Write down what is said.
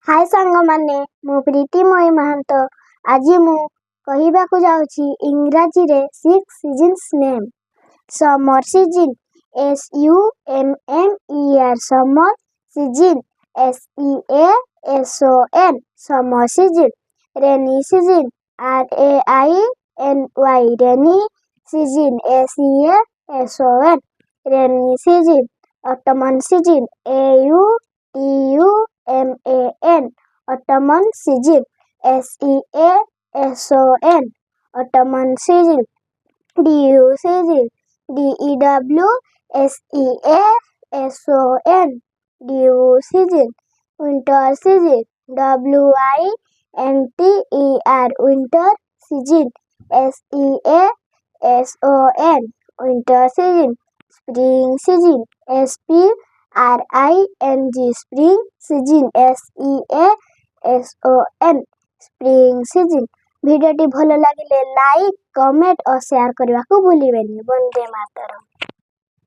हाय सांगमाने मु प्रीतिमयी महांतो आजी मु कहिबाकु जाउछि इंग्राजी रे 6 seasons name summer season SUMMER summer season SEASON summer season rainy season RAINY rainy season SEASON rainy season autumn season AUTUMAN autumn season SEASON autumn season DU season DEWSEASON DU season winter season WINTER winter season SEASON winter season spring season SPRING spring season SEASON spring season भिडियोटी भलो लागिले like comment और share करने को भूलिबेनी। वंदे मातरम।